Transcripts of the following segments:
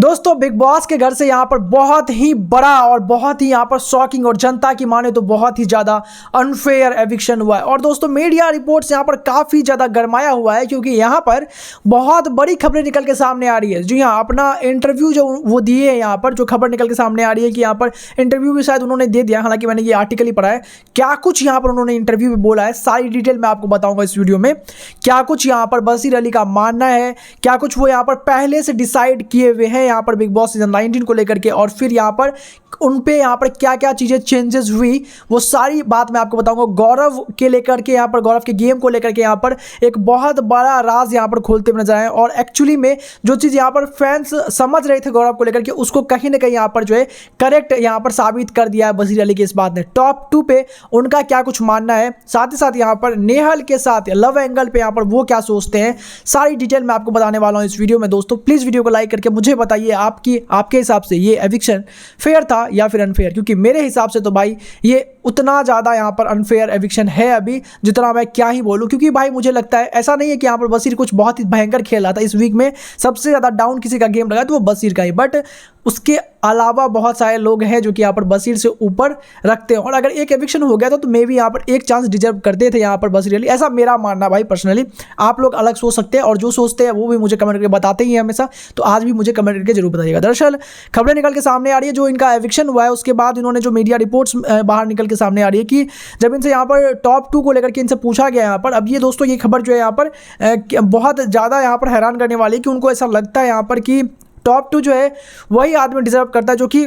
दोस्तों big boss के घर से यहाँ पर बहुत ही बड़ा और बहुत ही यहाँ पर शॉकिंग और जनता की माने तो बहुत ही ज़्यादा अनफेयर एविक्शन हुआ है। और दोस्तों मीडिया रिपोर्ट्स यहाँ पर काफ़ी ज़्यादा गरमाया हुआ है क्योंकि यहाँ पर बहुत बड़ी खबरें निकल के सामने आ रही है। जी हाँ, अपना इंटरव्यू जो वो दिए हैं यहाँ पर, जो खबर निकल के सामने आ रही है कि यहाँ पर इंटरव्यू भी शायद उन्होंने दे दिया, हालांकि मैंने ये आर्टिकल ही पढ़ा है। क्या कुछ यहाँ पर उन्होंने इंटरव्यू में बोला है सारी डिटेल मैं आपको बताऊँगा इस वीडियो में। क्या कुछ यहाँ पर बशीर अली का मानना है, क्या कुछ वो यहाँ पर पहले से डिसाइड किए हुए हैं यहाँ पर बिग बॉस सीजन 19 को लेकर के, और फिर यहाँ पर उन पे यहाँ पर क्या क्या चीज़ें चेंजेस हुई वो सारी बात मैं आपको बताऊंगा। गौरव के लेकर के यहाँ पर, गौरव के गेम को लेकर के यहाँ पर एक बहुत बड़ा राज यहाँ पर खोलते हुए नजर आए। और एक्चुअली में जो चीज़ यहाँ पर फैंस समझ रहे थे गौरव को लेकर के, उसको कहीं ना कहीं यहाँ पर जो है करेक्ट यहाँ पर साबित कर दिया है बशीर अली की इस बात ने। टॉप 2 पे उनका क्या कुछ मानना है, साथ ही साथ यहाँ पर नेहल के साथ लव एंगल पे यहाँ पर वो क्या सोचते हैं, सारी डिटेल मैं आपको बताने वाला हूँ इस वीडियो में। दोस्तों प्लीज़ वीडियो को लाइक करके मुझे बताइए आपके हिसाब से ये एविक्शन फेयर था या फिर अनफेयर, क्योंकि मेरे हिसाब से तो भाई ये उतना ज़्यादा यहाँ पर अनफेयर एविक्शन है अभी जितना मैं क्या ही बोलूँ। क्योंकि भाई मुझे लगता है ऐसा नहीं है कि यहाँ पर बशीर कुछ बहुत ही भयंकर खेला था। इस वीक में सबसे ज़्यादा डाउन किसी का गेम लगा तो वो बशीर का ही, बट उसके अलावा बहुत सारे लोग हैं जो कि यहाँ पर बशीर से ऊपर रखते हैं। और अगर एक एविक्शन हो गया तो मे भी यहाँ पर एक चांस डिजर्व करते थे यहाँ पर बशीर अली, ऐसा मेरा मानना भाई पर्सनली। आप लोग अलग सोच सकते हैं और जो सोचते हैं वो भी मुझे कमेंट करके बताते ही हैं हमेशा, तो आज भी मुझे कमेंट करके जरूर बताइएगा। दरअसल खबरें निकल के सामने आ रही है जो इनका एविक्शन हुआ है उसके बाद इन्होंने जो मीडिया रिपोर्ट्स बाहर निकल के सामने आ रही है कि जब इनसे यहाँ पर टॉप 2 को लेकर के इनसे पूछा गया यहाँ पर, अब ये दोस्तों ये खबर जो है यहाँ पर बहुत ज़्यादा यहाँ पर हैरान करने वाली है कि उनको ऐसा लगता है यहाँ पर कि टॉप 2 जो है वही आदमी डिजर्व करता है जो कि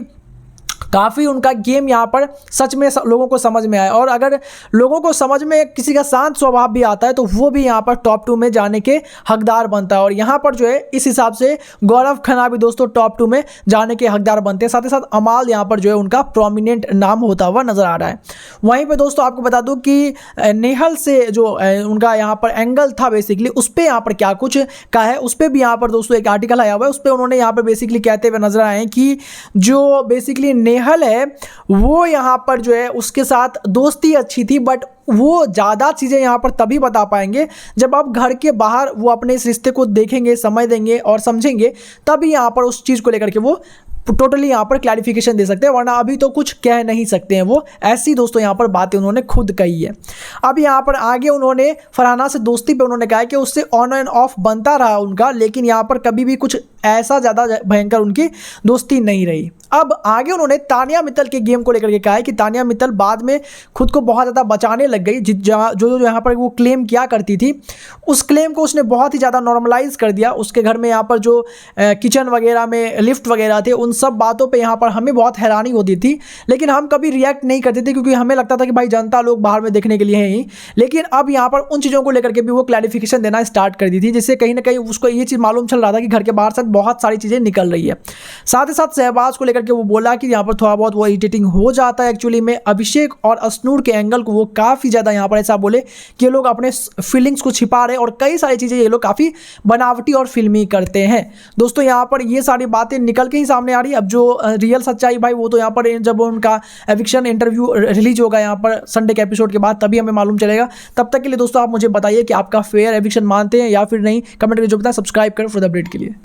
काफ़ी उनका गेम यहाँ पर सच में लोगों को समझ में आया। और अगर लोगों को समझ में किसी का शांत स्वभाव भी आता है तो वो भी यहाँ पर टॉप 2 में जाने के हकदार बनता है। और यहाँ पर जो है इस हिसाब से गौरव खन्ना भी दोस्तों टॉप 2 में जाने के हकदार बनते हैं। साथ ही साथ अमाल यहाँ पर जो है उनका प्रोमिनेंट नाम होता हुआ नजर आ रहा है। वहीं पर दोस्तों आपको बता दूँ कि नेहल से जो उनका यहाँ पर एंगल था बेसिकली, उस पर यहाँ पर क्या कुछ का है, उस पर भी यहाँ पर दोस्तों एक आर्टिकल आया हुआ है। उस पर उन्होंने यहाँ पर बेसिकली कहते हुए नजर आए कि जो बेसिकली नेहल है वो यहाँ पर जो है उसके साथ दोस्ती अच्छी थी, बट वो ज़्यादा चीज़ें यहाँ पर तभी बता पाएंगे जब आप घर के बाहर वो अपने इस रिश्ते को देखेंगे, समझ देंगे और समझेंगे, तभी यहाँ पर उस चीज़ को लेकर के वो टोटली यहाँ पर क्लैरिफिकेशन दे सकते हैं, वरना अभी तो कुछ कह नहीं सकते हैं वो। ऐसी दोस्तों यहाँ पर बातें उन्होंने खुद कही है। अब यहाँ पर आगे उन्होंने फरहाना से दोस्ती पे उन्होंने कहा कि उससे ऑन एंड ऑफ बनता रहा उनका, लेकिन यहाँ पर कभी भी कुछ ऐसा ज़्यादा भयंकर उनकी दोस्ती नहीं रही। अब आगे उन्होंने तानिया मित्तल के गेम को लेकर के कहा है कि तानिया मित्तल बाद में खुद को बहुत ज़्यादा बचाने लग गई। जो यहाँ पर वो क्लेम किया करती थी उस क्लेम को उसने बहुत ही ज़्यादा नॉर्मलाइज कर दिया। उसके घर में यहाँ पर जो किचन वगैरह में लिफ्ट वगैरह थे, उन सब बातों पे यहाँ पर हमें बहुत हैरानी होती थी, लेकिन हम कभी रिएक्ट नहीं करते थे क्योंकि हमें लगता था कि भाई जनता लोग बाहर में देखने के लिए हैं ही। लेकिन अब यहाँ पर उन चीज़ों को लेकर के भी वो क्लैरिफिकेशन देना स्टार्ट कर दी थी, जिससे कहीं ना कहीं उसको ये चीज़ मालूम चल रहा था कि घर के बाहर से बहुत सारी चीज़ें निकल रही है। साथ ही साथ शहबाज को लेकर के वो बोला कि यहाँ पर थोड़ा बहुत वो इरिटेटिंग हो जाता है एक्चुअली में। अभिषेक और असनूर के एंगल को वो काफ़ी ज़्यादा यहाँ पर ऐसा बोले कि ये लोग अपने फीलिंग्स को छिपा रहे और कई सारी चीज़ें ये लोग काफ़ी बनावटी और फिल्मी करते हैं। दोस्तों यहाँ पर ये सारी बातें निकल के ही सामने आ रही है। अब जो रियल सच्चाई भाई वो तो यहाँ पर जब उनका एविक्शन इंटरव्यू रिलीज होगा यहाँ पर संडे के एपिसोड के बाद, तभी हमें मालूम चलेगा। तब तक के लिए दोस्तों आप मुझे बताइए कि आपका फेयर एविक्शन मानते हैं या फिर नहीं, कमेंट करके जो बताएं। सब्सक्राइब करें फॉर द अपडेट के लिए।